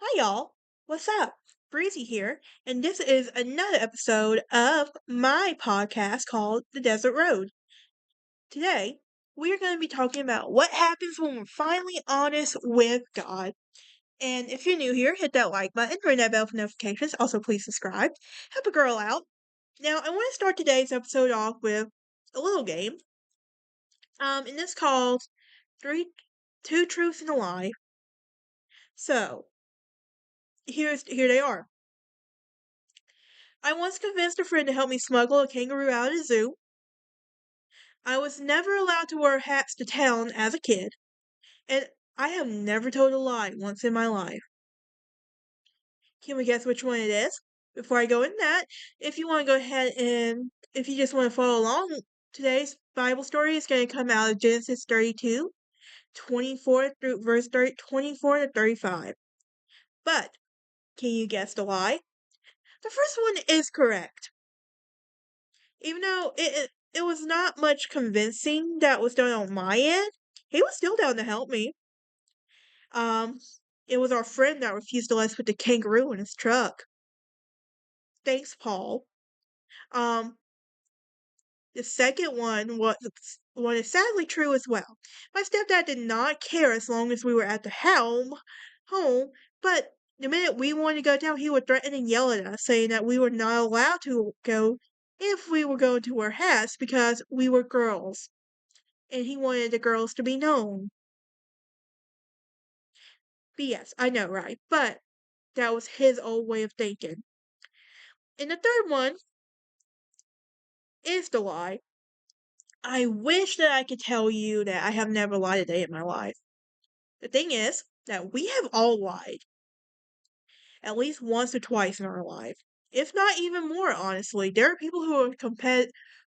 Hi, y'all. What's up? Breezy here, and this is another episode of my podcast called The Desert Road. Today, we are going to be talking about what happens when we're finally honest with God. And if you're new here, hit that like button, ring that bell for notifications. Also, please subscribe. Help a girl out. Now, I want to start today's episode off with a little game. And this called Two Truths and a Lie. So, here they are. I once convinced a friend to help me smuggle a kangaroo out of the zoo. I was never allowed to wear hats to town as a kid, and I have never told a lie once in my life. Can we guess which one it is? Before I go in that, if you want to go ahead and if you just want to follow along, today's Bible story is going to come out of Genesis 32, 24 through verse 30, 24 to 35. But can you guess the lie? The first one is correct. Even though it was not much convincing that was done on my end, he was still down to help me. Um, it was our friend that refused to let us put the kangaroo in his truck. Thanks, Paul. Um, the second one is sadly true as well. My stepdad did not care as long as we were at the home, but the minute we wanted to go down, he would threaten and yell at us, saying that we were not allowed to go if we were going to wear hats because we were girls. And he wanted the girls to be known. BS, I know, right? But that was his old way of thinking. And the third one is the lie. I wish that I could tell you that I have never lied a day in my life. The thing is that we have all lied at least once or twice in our life, if not even more. Honestly, there are people who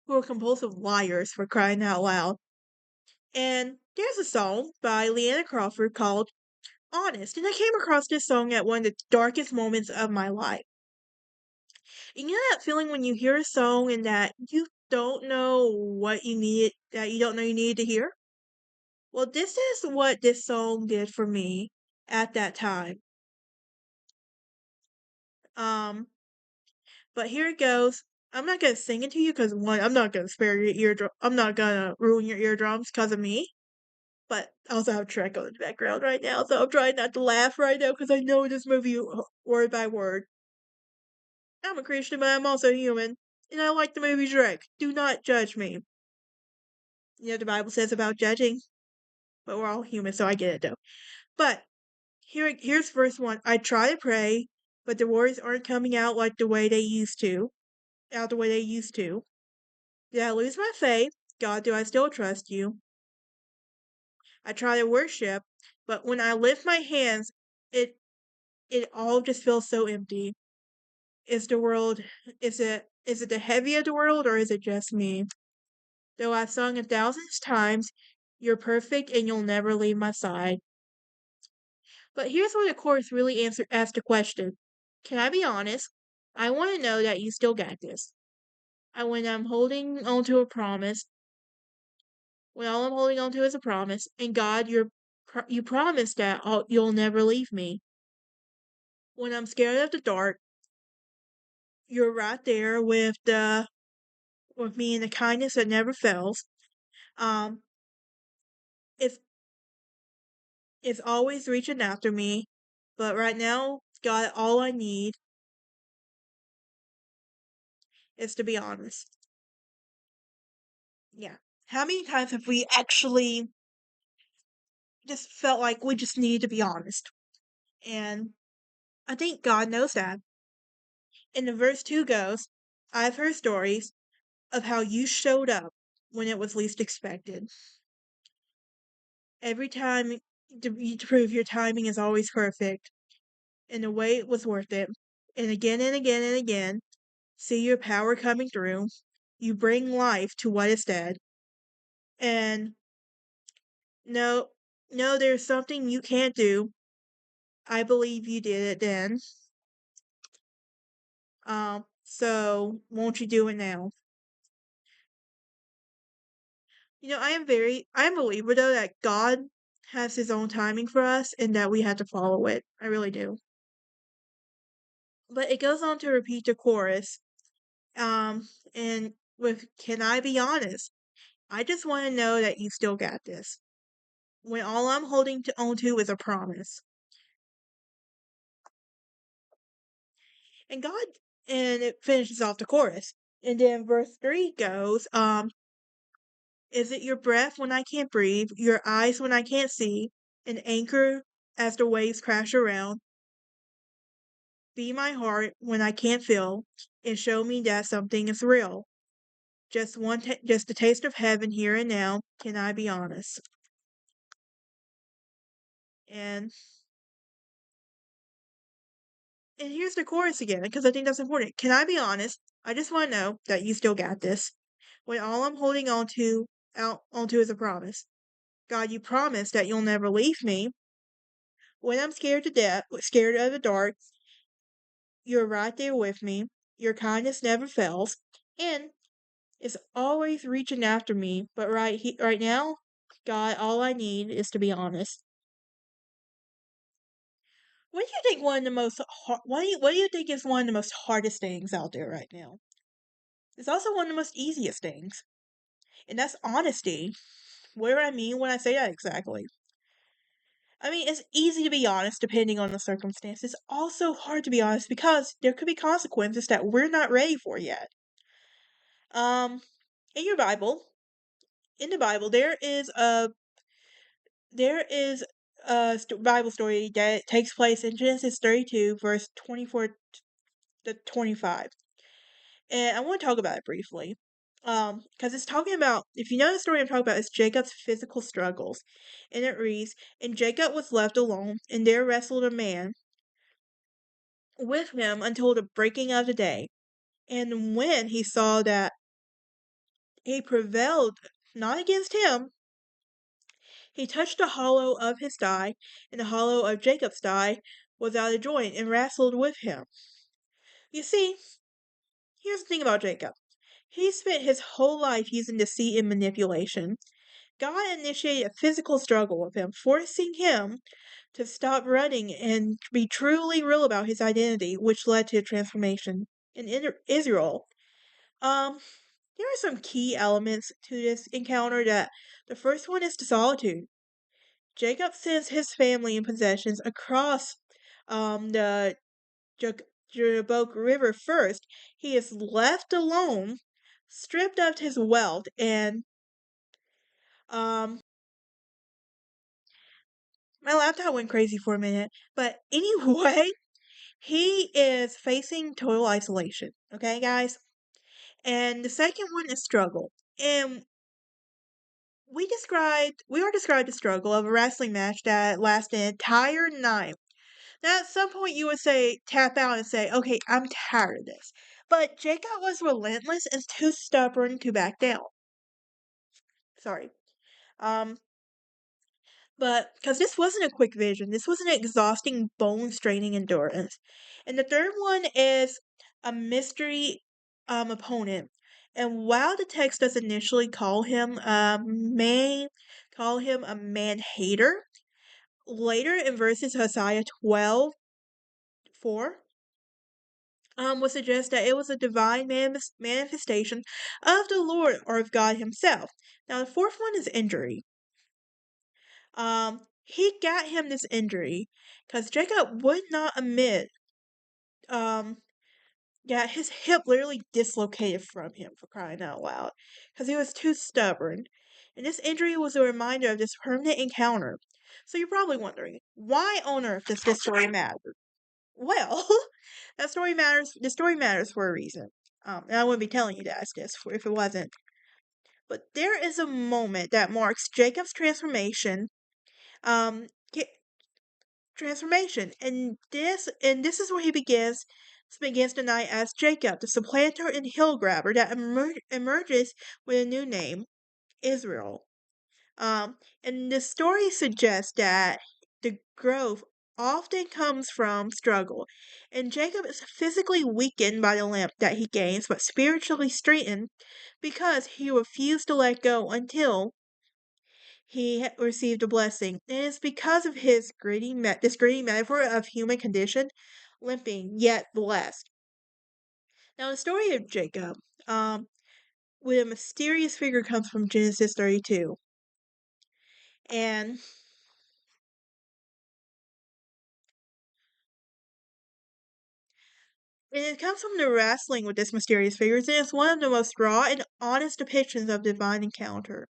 are compulsive liars for crying out loud. And there's a song by Leanna Crawford called Honest, and I came across this song at one of the darkest moments of my life. And you know that feeling when you hear a song and that you don't know what you need, that you don't know you needed to hear? Well, this is what this song did for me at that time. Um, but here it goes. I'm not gonna sing it to you because one, I'm not gonna spare your eardrum. I'm not gonna ruin your eardrums because of me. But I also have a track on in the background right now, so I'm trying not to laugh right now because I know this movie word by word. I'm a Christian, but I'm also human, and I like the movie Shrek. Do not judge me. You know, the Bible says about judging, but we're all human, so I get it though. But here's verse 1. I try to pray, but the words aren't coming out like the way they used to. Out the way they used to. Did I lose my faith? God, do I still trust you? I try to worship, but when I lift my hands, it it all just feels so empty. Is the world is it the heavy of the world or is it just me? Though I've sung 1,000 times, you're perfect and you'll never leave my side. But here's where the chorus really asks the question. Can I be honest? I want to know that you still got this. And when I'm holding on to a promise, when all I'm holding on to is a promise, and God, you promised that you'll never leave me. When I'm scared of the dark, you're right there with me in the kindness that never fails. Um, it's it's always reaching after me, but right now, God, all I need is to be honest. Yeah. How many times have we actually just felt like we just need to be honest? And I think God knows that. And the verse 2 goes, I've heard stories of how you showed up when it was least expected. Every time to prove your timing is always perfect, and the wait was worth it. And again and again and again, see your power coming through. You bring life to what is dead. And no, no, there's something you can't do. I believe you did it then. So won't you do it now? You know, I am a believer though that God has his own timing for us and that we have to follow it. I really do. But it goes on to repeat the chorus. And with "Can I be honest? I just want to know that you still got this. When all I'm holding on to is a promise." And God, and it finishes off the chorus. And then verse 3 goes, "Is it your breath when I can't breathe, your eyes when I can't see, an anchor as the waves crash around? Be my heart when I can't feel, and show me that something is real. Just a taste of heaven here and now. Can I be honest?" And and here's the chorus again, because I think that's important. "Can I be honest? I just want to know that you still got this. When all I'm holding onto is a promise. God, you promised that you'll never leave me. When I'm scared to death, scared of the dark, you're right there with me. Your kindness never fails, and it's always reaching after me. But right now, God, all I need is to be honest." What do you think one of the most what do you think is one of the most hardest things out there right now? It's also one of the most easiest things, and that's honesty. What do I mean when I say that exactly? I mean, it's easy to be honest depending on the circumstances. It's also hard to be honest because there could be consequences that we're not ready for yet. Um, in your Bible, in the Bible, there is a Bible story that takes place in Genesis 32, verse 24 to 25. And I want to talk about it briefly. Because it's talking about, if you know the story I'm talking about, it's Jacob's physical struggles. And it reads, "And Jacob was left alone, and there wrestled a man with him until the breaking of the day. And when he saw that he prevailed not against him, he touched the hollow of his thigh, and the hollow of Jacob's thigh was out of joint, and wrestled with him." You see, here's the thing about Jacob. He spent his whole life using deceit and manipulation. God initiated a physical struggle with him, forcing him to stop running and be truly real about his identity, which led to a transformation. In Israel, um, there are some key elements to this encounter. That the first one is the solitude. Jacob sends his family and possessions across the Jabbok River first. He is left alone, stripped of his wealth, and um my laptop went crazy for a minute. But anyway, he is facing total isolation. Okay, guys? And the second one is struggle. And we are described the struggle of a wrestling match that lasted an entire night. Now, at some point, you would say, tap out and say, "Okay, I'm tired of this." But Jacob was relentless and too stubborn to back down. Sorry. Um, but because this wasn't a quick vision, this was an exhausting, bone straining endurance. And the third one is a mystery opponent. And while the text does initially call him a man hater, later in verses Hosea 12:4, will suggest that it was a divine manifestation of the Lord or of God Himself. Now, the fourth one is injury. He got him this injury because Jacob would not admit um that his hip literally dislocated from him, for crying out loud, because he was too stubborn. And this injury was a reminder of this permanent encounter. So you're probably wondering, why on earth does this story matter? Well, that story matters. The story matters for a reason. And I wouldn't be telling you guys this if it wasn't. But there is a moment that marks Jacob's transformation. Um, transformation. And this is where he begins the night as Jacob, the supplanter and hill grabber that emerges with a new name, Israel. And the story suggests that the growth often comes from struggle, and Jacob is physically weakened by the lamp that he gains, but spiritually strengthened because he refused to let go until he received a blessing. And it's because of this gritty metaphor of human condition. limping yet blessed. Now, the story of Jacob, um, with a mysterious figure comes from Genesis 32. And it comes from the wrestling with this mysterious figure, and it's one of the most raw and honest depictions of divine encounter.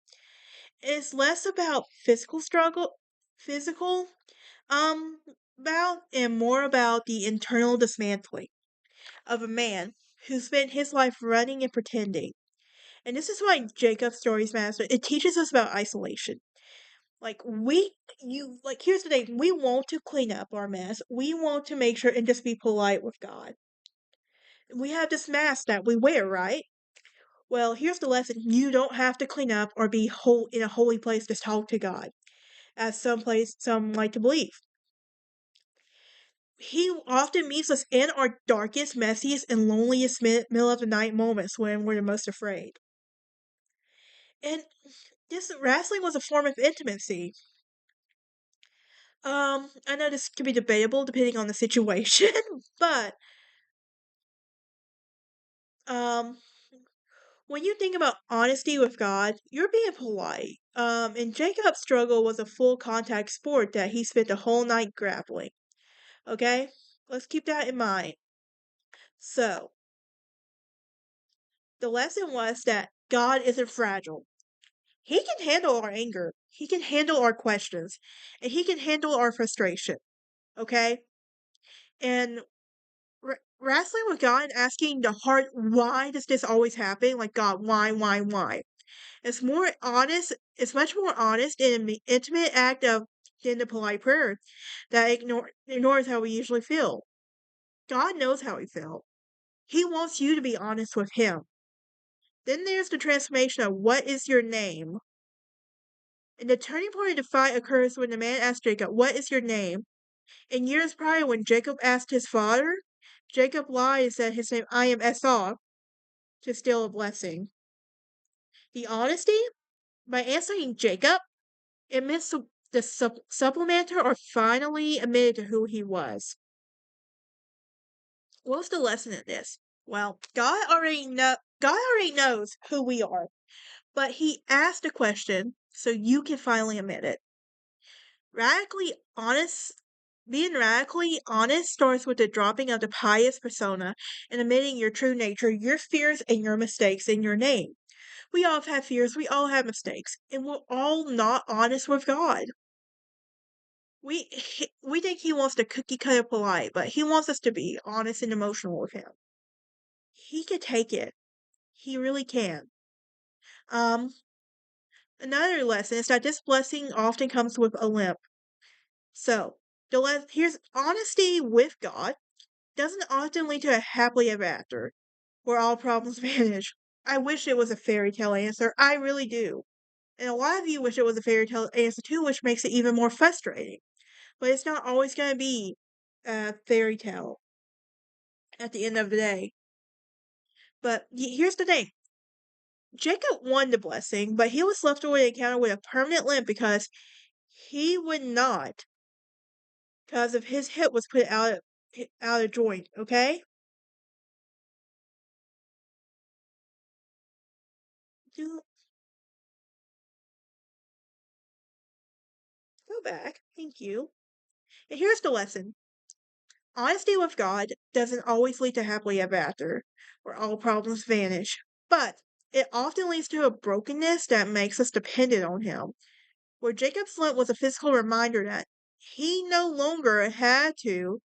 It's less about physical, um, about, and more about the internal dismantling of a man who spent his life running and pretending. And this is why Jacob's stories matter. It teaches us about isolation. Here's the thing: we want to clean up our mess. We want to make sure and just be polite with God. We have this mask that we wear, right? Well, here's the lesson: you don't have to clean up or be in a holy place to talk to God, as some like to believe. He often meets us in our darkest, messiest, and loneliest middle of the night moments when we're the most afraid. And this wrestling was a form of intimacy. I know this can be debatable depending on the situation, but um, when you think about honesty with God, you're being polite. And Jacob's struggle was a full contact sport that he spent the whole night grappling. Okay, let's keep that in mind. So the lesson was that God isn't fragile. He can handle our anger. He can handle our questions, and he can handle our frustration. Okay, and wrestling with God and asking the heart, why does this always happen? Like, God, why? It's more honest, it's much more honest and an intimate act of than the polite prayer that ignores how we usually feel. God knows how we feel. He wants you to be honest with him. Then there's the transformation of what is your name? And the turning point of the fight occurs when the man asked Jacob, what is your name? In years prior, when Jacob asked his father, Jacob lied and said his name, I am Esau, to steal a blessing. The honesty? By answering Jacob, it meant the supplementer or finally admitted to who he was. What's the lesson in this? Well, God already knows who we are, but he asked a question so you can finally admit it. Radically honest Being radically honest starts with the dropping of the pious persona and admitting your true nature, your fears and your mistakes in your name. We all have fears, we all have mistakes, and we're all not honest with God. We think he wants to cookie cutter polite, but he wants us to be honest and emotional with him. He could take it. He really can. Um, Another lesson is that this blessing often comes with a limp. So, here's honesty with God doesn't often lead to a happily ever after, where all problems vanish. I wish it was a fairy tale answer. I really do. And a lot of you wish it was a fairy tale answer too, which makes it even more frustrating. But it's not always going to be a fairy tale at the end of the day. But here's the thing: Jacob won the blessing, but he was left with an encounter with a permanent limp because he would not, because of his hip was put out of joint. Okay, go back. Thank you. And here's the lesson: honesty with God doesn't always lead to happily ever after, where all problems vanish, but it often leads to a brokenness that makes us dependent on Him. Where Jacob's limp was a physical reminder that he no longer had to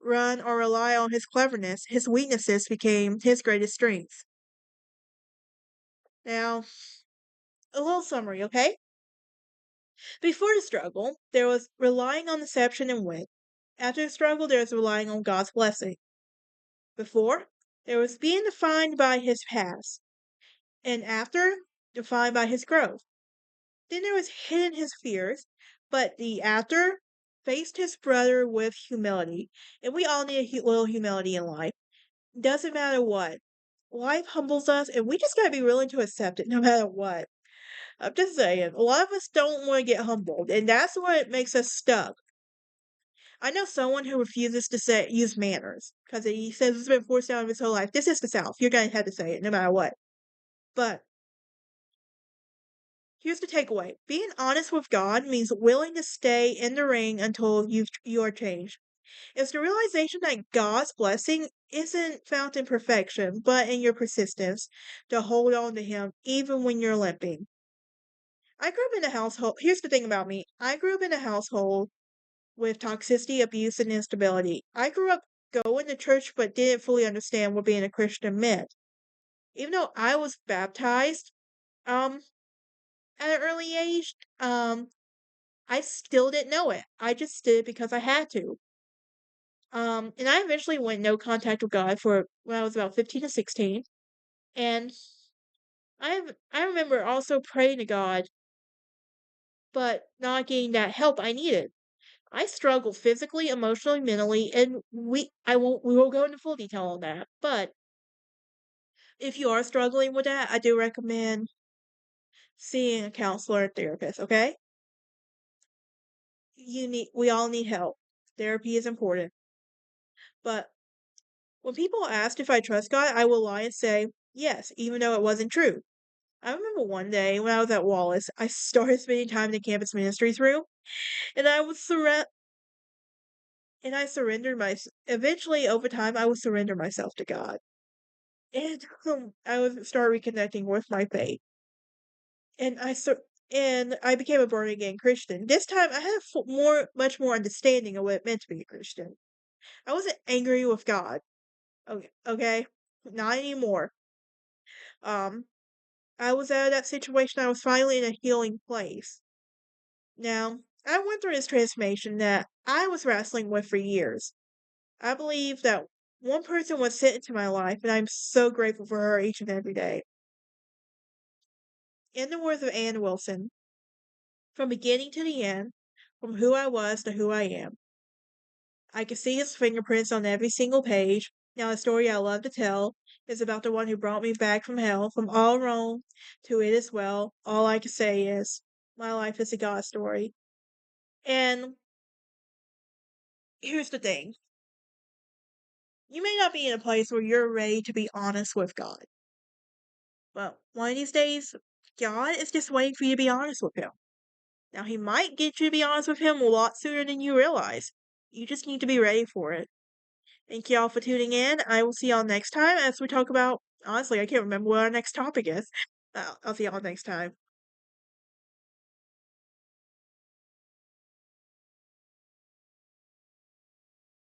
run or rely on his cleverness, his weaknesses became his greatest strengths. Now, a little summary, okay? Before the struggle, there was relying on deception and wit. After the struggle, there was relying on God's blessing. Before, there was being defined by his past, and after, defined by his growth. Then there was hidden his fears, but the after faced his brother with humility. And we all need a little humility in life. Doesn't matter what. Life humbles us, and we just gotta be willing to accept it no matter what. I'm just saying, a lot of us don't want to get humbled, and that's what makes us stuck. I know someone who refuses to say use manners because he says it's been forced down his whole life. This is the South. You're gonna have to say it no matter what. But here's the takeaway: being honest with God means willing to stay in the ring until you are changed. It's the realization that God's blessing isn't found in perfection, but in your persistence to hold on to Him even when you're limping. I grew up in a household. Here's the thing about me: I grew up in a household with toxicity, abuse, and instability. I grew up going to church but didn't fully understand what being a Christian meant. Even though I was baptized um at an early age, I still didn't know it. I just did it because I had to. And I eventually went no contact with God for when I was about 15 to 16. And I remember also praying to God, but not getting that help I needed. I struggled physically, emotionally, mentally, and we won't go into full detail on that. But if you are struggling with that, I do recommend seeing a counselor or therapist, okay? We all need help. Therapy is important. But when people ask if I trust God, I will lie and say yes, even though it wasn't true. I remember one day when I was at Wallace, I started spending time in the campus ministries room, and I surrendered my. Eventually, over time, I would surrender myself to God, and I would start reconnecting with my faith, and I became a born again Christian. This time, I had much more understanding of what it meant to be a Christian. I wasn't angry with God. Okay, not anymore. Um, I was out of that situation. I was finally in a healing place. Now, I went through this transformation that I was wrestling with for years. I believe that one person was sent into my life, and I'm so grateful for her each and every day. In the words of Ann Wilson, from beginning to the end, from who I was to who I am, I can see his fingerprints on every single page. Now, the story I love to tell is about the one who brought me back from hell, from all wrong to it as well. All I can say is, my life is a God story. And here's the thing: you may not be in a place where you're ready to be honest with God. But one of these days, God is just waiting for you to be honest with Him. Now, He might get you to be honest with Him a lot sooner than you realize. You just need to be ready for it. Thank y'all for tuning in. I will see y'all next time as we talk about. Honestly, I can't remember what our next topic is. I'll see y'all next time.